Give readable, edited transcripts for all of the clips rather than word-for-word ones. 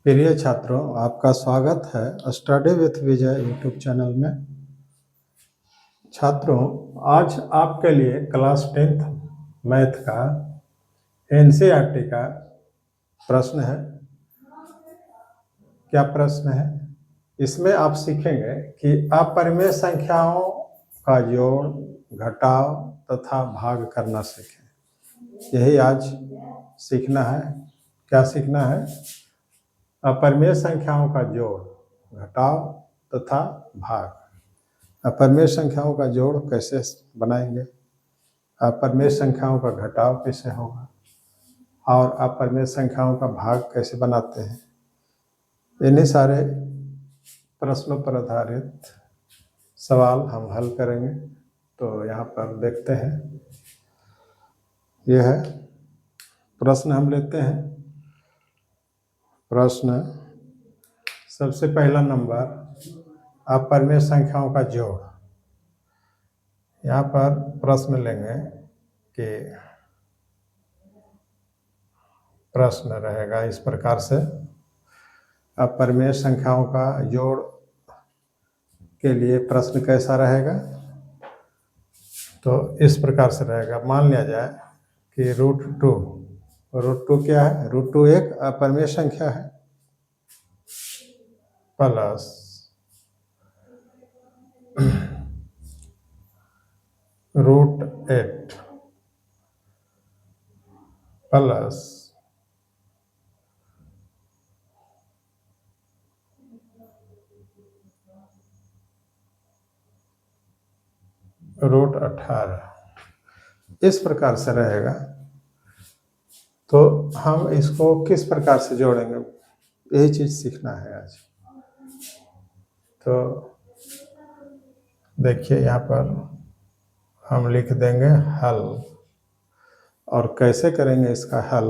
प्रिय छात्रों, आपका स्वागत है study with Vijay YouTube channel में। छात्रों, आज आपके लिए क्लास 10th मैथ का एनसीईआरटी का प्रश्न है। क्या प्रश्न है? इसमें आप सीखेंगे कि अपरिमेय संख्याओं का जोड़, घटाव तथा भाग करना सीखें। यही आज सीखना है। क्या सीखना है? अपरिमेय संख्याओं का जोड़, घटाव तथा भाग। अपरिमेय संख्याओं का जोड़ कैसे बनाएंगे, अपरिमेय संख्याओं का घटाव कैसे होगा और अपरिमेय संख्याओं का भाग कैसे बनाते हैं, इन्हीं सारे प्रश्नों पर आधारित सवाल हम हल करेंगे। तो यहाँ पर देखते हैं, यह है प्रश्न। हम लेते हैं प्रश्न। सबसे पहला नंबर, अपरिमेय संख्याओं का जोड़। यहाँ पर प्रश्न लेंगे कि प्रश्न रहेगा इस प्रकार से, अपरिमेय संख्याओं का जोड़ के लिए प्रश्न कैसा रहेगा? तो इस प्रकार से रहेगा। मान लिया जाए कि √2 क्या है? √2 एक अपरिमेय संख्या है, प्लस √8 प्लस √18, इस प्रकार से रहेगा। तो हम इसको किस प्रकार से जोड़ेंगे, यही चीज सीखना है आज। तो देखिए, यहाँ पर हम लिख देंगे हल, और कैसे करेंगे इसका हल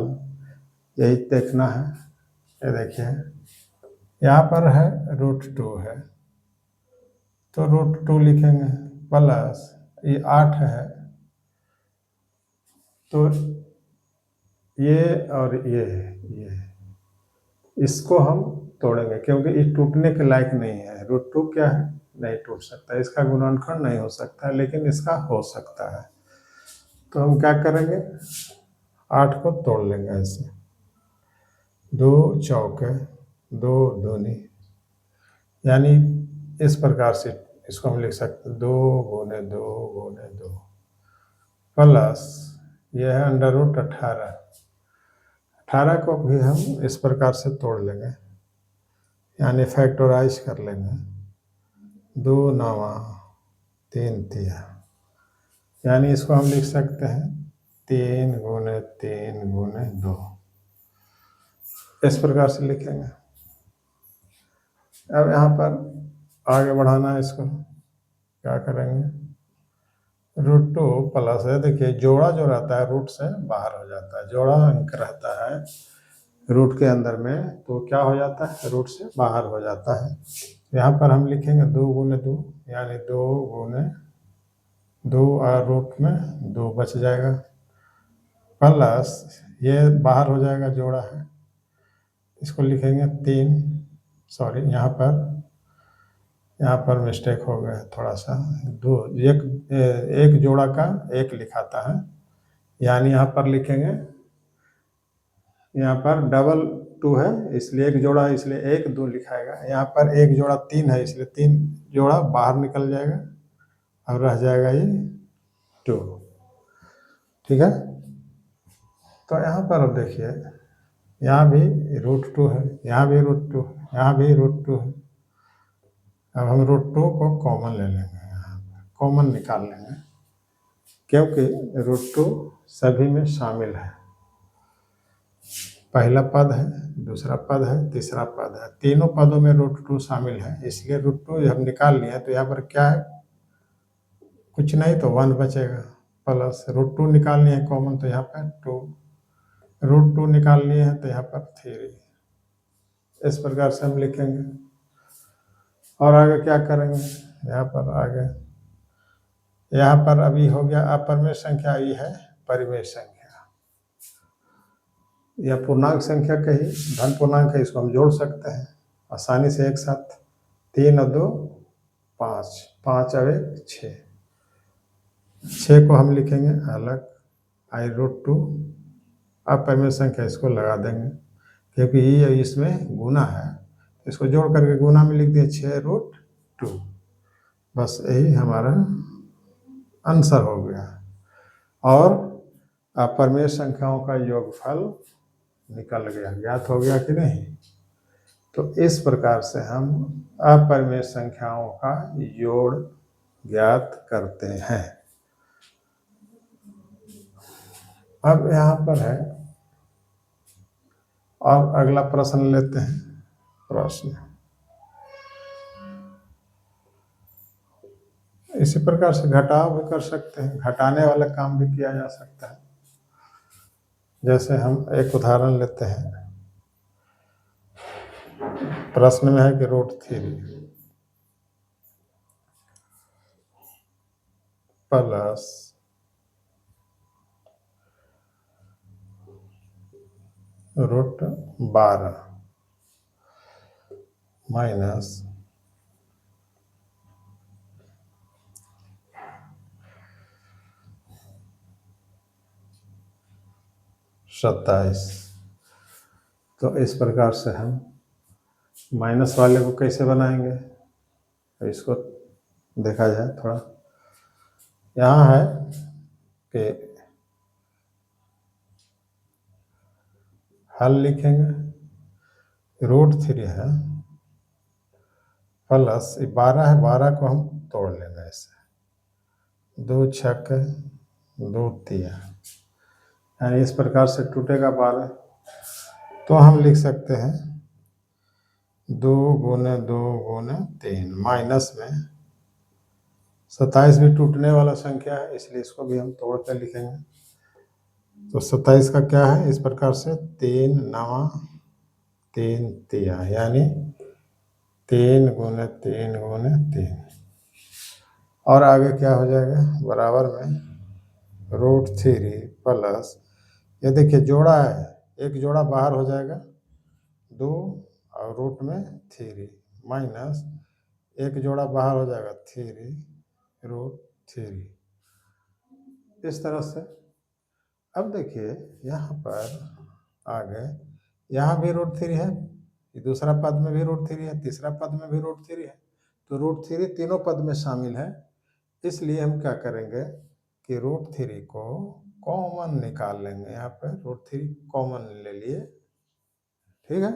यही देखना है। ये देखिए, यहाँ पर है √2 है, तो √2 लिखेंगे, प्लस ये 8 है, तो ये और ये इसको हम तोड़ेंगे क्योंकि ये टूटने के लायक नहीं है। √2 क्या है? नहीं टूट सकता, इसका गुणनखंड नहीं हो सकता, लेकिन इसका हो सकता है। तो हम क्या करेंगे, 8 को तोड़ लेंगे ऐसे, 2 चौके 2 दूनी, यानी इस प्रकार से इसको हम लिख सकते हैं 2 गुने 2 गुने 2 प्लस यह है √18। 18 को भी हम इस प्रकार से तोड़ लेंगे, यानी फैक्टराइज कर लेंगे। 2 9 3 तिया, यानी इसको हम लिख सकते हैं 3 गुने 3 गुने 2, इस प्रकार से लिखेंगे। अब यहाँ पर आगे बढ़ाना है इसको, क्या करेंगे, √2 प्लस है। देखिए, जोड़ा जो रहता है रूट से बाहर हो जाता है, जोड़ा अंक रहता है रूट के अंदर में, तो क्या हो जाता है, रूट से बाहर हो जाता है। यहाँ पर हम लिखेंगे 2 गुने 2, यानी 2 गुने 2, और रूट में 2 बच जाएगा, प्लस ये बाहर हो जाएगा, जोड़ा है, इसको लिखेंगे 3, सॉरी यहाँ पर मिस्टेक हो गया थोड़ा सा, 2 एक जोड़ा का 1 लिखाता है, यानी यहाँ पर लिखेंगे, यहाँ पर डबल 2 है इसलिए एक जोड़ा है, इसलिए 1 2 लिखाएगा। यहाँ पर एक जोड़ा 3 है, इसलिए 3 जोड़ा बाहर निकल जाएगा और रह जाएगा ये 2। ठीक है, तो यहाँ पर अब देखिए, यहाँ भी √2 है, यहाँ भी √2, यहाँ भी √2 है। अब हम √2 को कॉमन ले लेंगे, यहाँ पर कॉमन निकाल लेंगे, क्योंकि √2 सभी में शामिल है। पहला पद है, दूसरा पद है, तीसरा पद है, तीनों पदों में √2 शामिल है, इसलिए √2 हम निकाल लिए। तो यहाँ पर क्या है, कुछ नहीं तो 1 बचेगा, प्लस √2 निकाल लिए कॉमन, तो यहाँ पर 2, √2 निकाल लिए हैं तो यहाँ पर 3, इस प्रकार से हम लिखेंगे। और आगे क्या करेंगे, यहाँ पर आगे, यहाँ पर अभी हो गया अपरिमेय संख्या, ये है परिमेय संख्या। या पूर्णांक संख्या कही धन पूर्णांक है, इसको हम जोड़ सकते हैं आसानी से एक साथ। 3 और 2 5, 5 और 1 6, 6 को हम लिखेंगे अलग, i√2। अब परिमेय संख्या इसको लगा देंगे, क्योंकि ये इसमें गुना है, इसको जोड़ करके गुना में लिख दिए 6√2। बस यही हमारा आंसर हो गया। और अपरिमेय संख्याओं का योगफल निकल गया, ज्ञात हो गया कि नहीं। तो इस प्रकार से हम अपरिमेय संख्याओं का जोड़ ज्ञात करते हैं। अब यहाँ पर है, और अगला प्रश्न लेते हैं। प्रश्न इसी प्रकार से घटाव भी कर सकते हैं, घटाने वाला काम भी किया जा सकता है। जैसे हम एक उदाहरण लेते हैं। प्रश्न में है कि √3 प्लस √12 माइनस 27। तो इस प्रकार से हम माइनस वाले को कैसे बनाएंगे, तो इसको देखा जाए थोड़ा। यहाँ है कि हल लिखेंगे, √3 है प्लस 12 है, 12 को हम तोड़ लेंगे ऐसे, 2 छक 2 तिया, यानी इस प्रकार से टूटेगा 12। तो हम लिख सकते हैं 2 गुने 2 गुने 3 माइनस में 27 भी टूटने वाला संख्या है, इसलिए इसको भी हम तोड़ कर लिखेंगे। तो 27 का क्या है, इस प्रकार से 3 9 3 तिया, यानी 3 गुने 3 गुने 3। और आगे क्या हो जाएगा, बराबर में √3 प्लस, ये देखिए जोड़ा है, एक जोड़ा बाहर हो जाएगा 2 और रूट में 3 माइनस एक जोड़ा बाहर हो जाएगा 3√3, इस तरह से। अब देखिए यहाँ पर आगे, यहाँ भी √3 है, दूसरा पद में भी √3 है, तीसरा पद में भी √3 है। तो √3 तीनों पद में शामिल है, इसलिए हम क्या करेंगे कि √3 को कॉमन निकाल लेंगे। यहाँ पर √3 कॉमन ले लिए, ठीक है।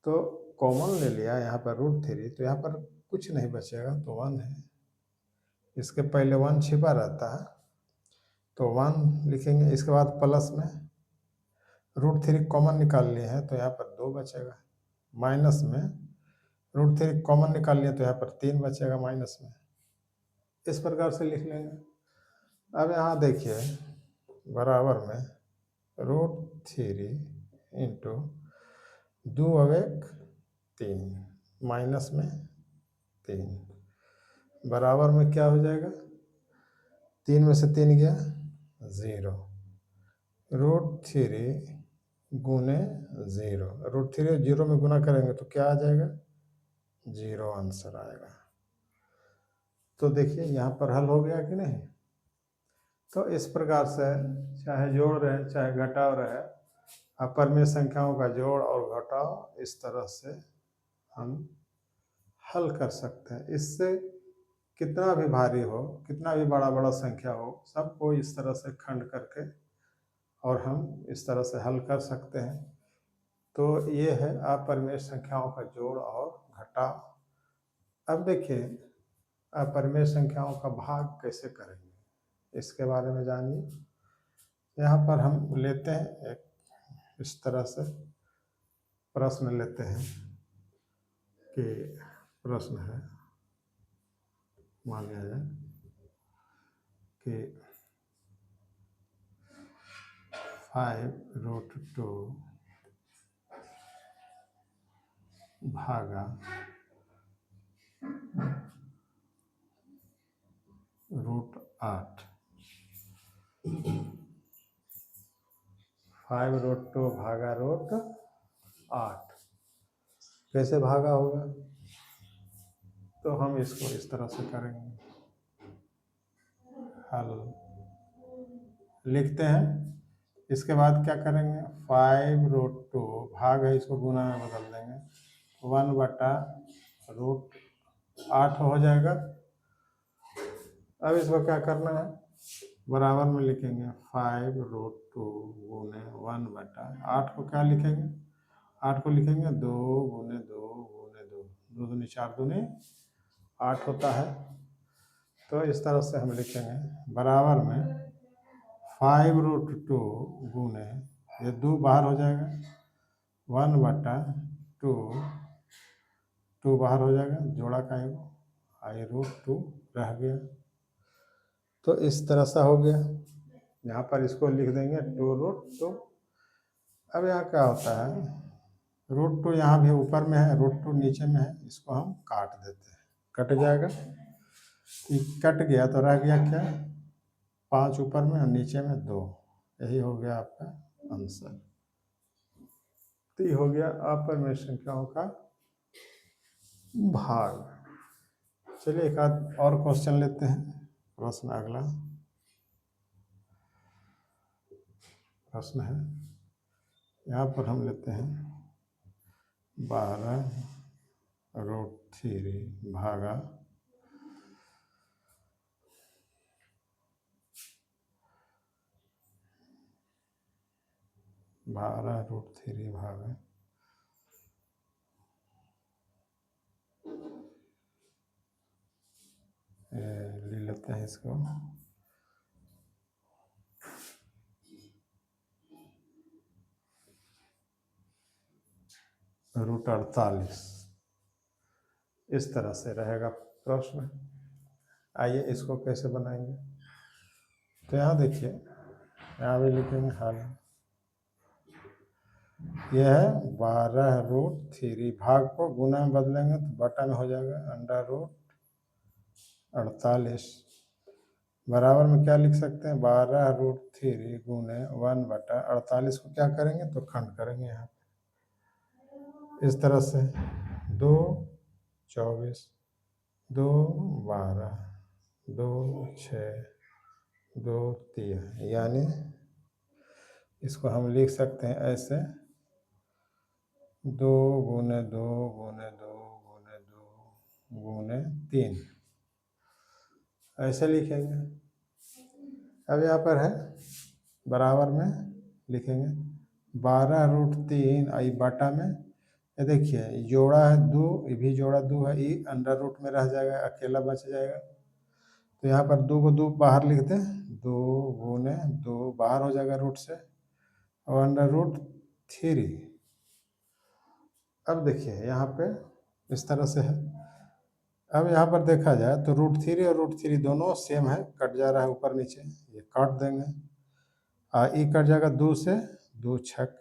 तो कॉमन ले लिया यहाँ पर √3, तो यहाँ पर कुछ नहीं बचेगा, तो 1 है। इसके पहले 1 छिपा रहता है, तो 1 लिखेंगे। इसके बाद प्लस में √3 कॉमन निकाल लिए हैं, तो यहाँ पर 2 बचेगा। माइनस में √3 कॉमन निकाल लिए, तो यहाँ पर 3 बचेगा माइनस में, इस प्रकार से लिख लेंगे। अब यहाँ देखिए बराबर में √3 इंटू 2 और 1 3 माइनस में 3 बराबर में क्या हो जाएगा, 3 में से 3 गया 0, √3 गुने 0, √3 0 में गुना करेंगे तो क्या आ जाएगा, 0 आंसर आएगा। तो देखिए यहाँ पर हल हो गया कि नहीं। तो इस प्रकार से चाहे जोड़ रहे चाहे घटाव रहे, अपरिमेय संख्याओं का जोड़ और घटाव इस तरह से हम हल कर सकते हैं। इससे कितना भी भारी हो, कितना भी बड़ा बड़ा संख्या हो, सबको इस तरह से खंड करके और हम इस तरह से हल कर सकते हैं। तो ये है अपरिमेय संख्याओं का जोड़ और घटाव। अब देखिए अपरिमेय संख्याओं का भाग कैसे करेंगे, इसके बारे में जानिए। यहाँ पर हम लेते हैं एक इस तरह से प्रश्न लेते हैं कि प्रश्न है, मान लिया जाए कि 5√2 भागा √8 5√2 भागा √8 कैसे भागा होगा? तो हम इसको इस तरह से करेंगे, हल लिखते हैं। इसके बाद क्या करेंगे? 5√2 भाग है, इसको गुना में बदल देंगे, 1/√8 हो जाएगा। अब इसको क्या करना है? बराबर में लिखेंगे 5√2 गुने 1/8 को क्या लिखेंगे? 8 को लिखेंगे 2 गुने 2 गुने 2, 2 दूनी 4 दूनी 8 होता है। तो इस तरह से हम लिखेंगे बराबर में 5√2 गुने, ये 2 बाहर हो जाएगा, 1/2, 2 बाहर हो जाएगा, जोड़ा का है वो, i√2 रह गया। तो इस तरह से हो गया। यहाँ पर इसको लिख देंगे 2√2। अब यहाँ क्या होता है, √2 यहाँ भी ऊपर में है, √2 नीचे में है, इसको हम काट देते हैं, कट जाएगा। ये कट गया तो रह गया क्या? 5 ऊपर में और नीचे में 2। यही हो गया आपका आंसर। तो ये हो गया अपरिमेय संख्याओं का भाग। चलिए एक आध और क्वेश्चन लेते हैं। प्रश्न अगला प्रश्न है, यहाँ पर हम लेते हैं 12√3 भागा 12√3 भागा ले लेते हैं इसको, √48 इस तरह से रहेगा प्रश्न। आइए इसको कैसे बनाएंगे? तो यहाँ देखिए, यहाँ भी लिखेंगे हल। यह है 12√3 भाग को गुना में बदलेंगे तो बटा में हो जाएगा √48 बराबर में क्या लिख सकते हैं? 12√3 गुने 1/48 को क्या करेंगे? तो खंड करेंगे यहाँ पे इस तरह से, 2 24, 2 12, 2 6, 2 3, यानी इसको हम लिख सकते हैं ऐसे, 2 गुने 2 गुने 2 गुने 2 गुने 3, ऐसे लिखेंगे। अब यहाँ पर है बराबर में लिखेंगे 12√3 आई बटा में, ये देखिए जोड़ा है 2, ये भी जोड़ा 2 है, ये अंडर रूट में रह जाएगा, अकेला बच जाएगा। तो यहाँ पर 2 को 2 बाहर लिख दें, 2 गुने 2 बाहर हो जाएगा रूट से, और √3। अब देखिए यहाँ पे इस तरह से है। अब यहाँ पर देखा जाए तो √3 और √3 दोनों सेम है, कट जा रहा है ऊपर नीचे, ये काट देंगे, ये कट जाएगा 2 से, 2 छक,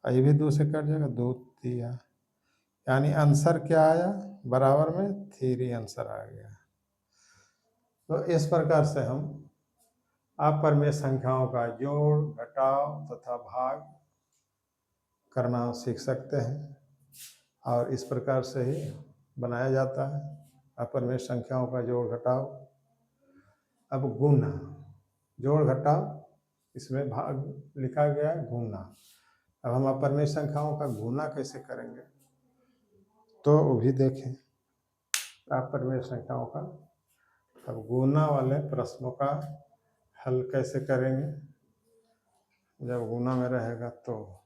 ये भी 2 से कट जाएगा, 2 तिया, यानी आंसर क्या आया? बराबर में 3 आंसर आ गया। तो इस प्रकार से हम अपरिमेय संख्याओं का जोड़, घटाव तथा भाग करना सीख सकते हैं, और इस प्रकार से ही बनाया जाता है अपरिमेय संख्याओं का जोड़ घटाव। अब गुना, जोड़ घटाव, इसमें भाग लिखा गया है गुना। अब हम अपरिमेय संख्याओं का गुना कैसे करेंगे तो वो भी देखें, अपरिमेय संख्याओं का। अब गुना वाले प्रश्नों का हल कैसे करेंगे जब गुना में रहेगा तो।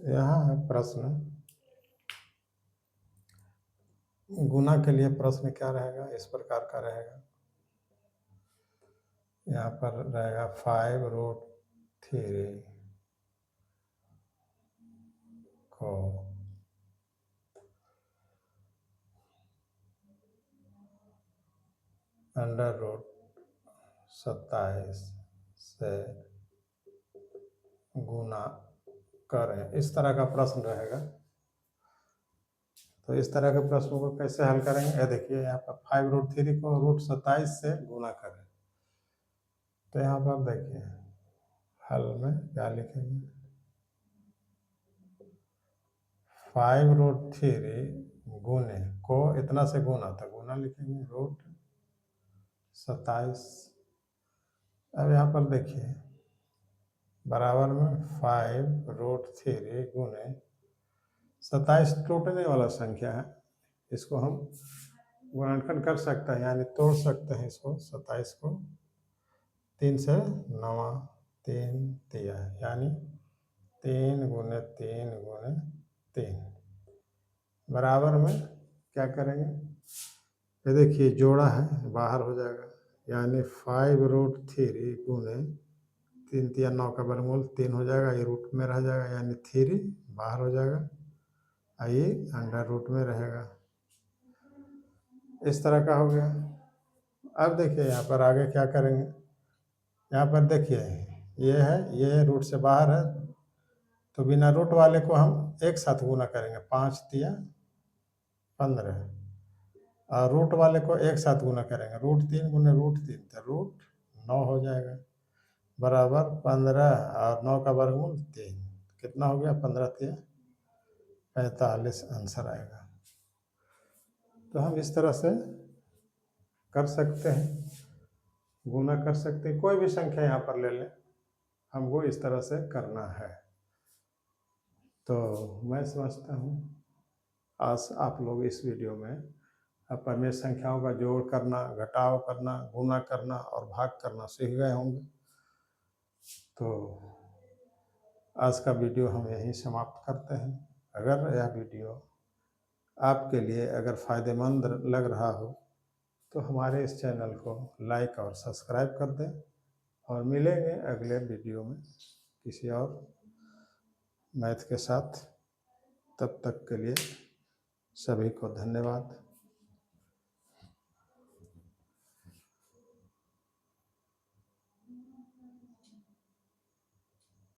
यहाँ है प्रश्न, गुना के लिए प्रश्न क्या रहेगा? इस प्रकार का रहेगा, यहाँ पर रहेगा 5√3 को अंडर रूट 27 से गुना करें, इस तरह का प्रश्न रहेगा। तो इस तरह के प्रश्नों को कैसे हल करेंगे, ये देखिए यहाँ पर 5√3 को √27 से गुना करें। तो यहाँ पर देखिए हल में क्या लिखेंगे, 5√3 गुने को इतना से गुना, तो गुना लिखेंगे √27। अब यहाँ पर देखिए बराबर में 5√3 गुने 27 टूटने वाला संख्या है, इसको हम गुणनखंड कर सकते हैं, यानी तोड़ सकते हैं इसको। 27 को 3 से 9 3 दिया है, यानी 3 गुने 3 गुने 3 बराबर में क्या करेंगे, ये देखिए जोड़ा है बाहर हो जाएगा, यानी 5√3 गुने 3 3 9 का वर्गमूल 3 हो जाएगा, ये रूट में रह जाएगा, यानी 3 बाहर हो जाएगा, ये अंडर रूट में रहेगा। इस तरह का हो गया। अब देखिए यहाँ पर आगे क्या करेंगे, यहाँ पर देखिए ये है, ये रूट से बाहर है, तो बिना रूट वाले को हम एक साथ गुना करेंगे, 5 तिया 15, और रूट वाले को एक साथ गुना करेंगे, √3 गुने √3 तो √9 हो जाएगा, बराबर 15 और 9 का वर्गमूल 3, कितना हो गया 15 तिया 45 आंसर आएगा। तो हम इस तरह से कर सकते हैं, गुना कर सकते हैं, कोई भी संख्या यहाँ पर ले लें, हमको इस तरह से करना है। तो मैं समझता हूँ आज आप लोग इस वीडियो में अपने संख्याओं का जोड़ करना, घटाव करना, गुना करना और भाग करना सीख गए होंगे। तो आज का वीडियो हम यहीं समाप्त करते हैं। अगर यह वीडियो आपके लिए अगर फ़ायदेमंद लग रहा हो तो हमारे इस चैनल को लाइक और सब्सक्राइब कर दें, और मिलेंगे अगले वीडियो में किसी और मैथ के साथ। तब तक के लिए सभी को धन्यवाद।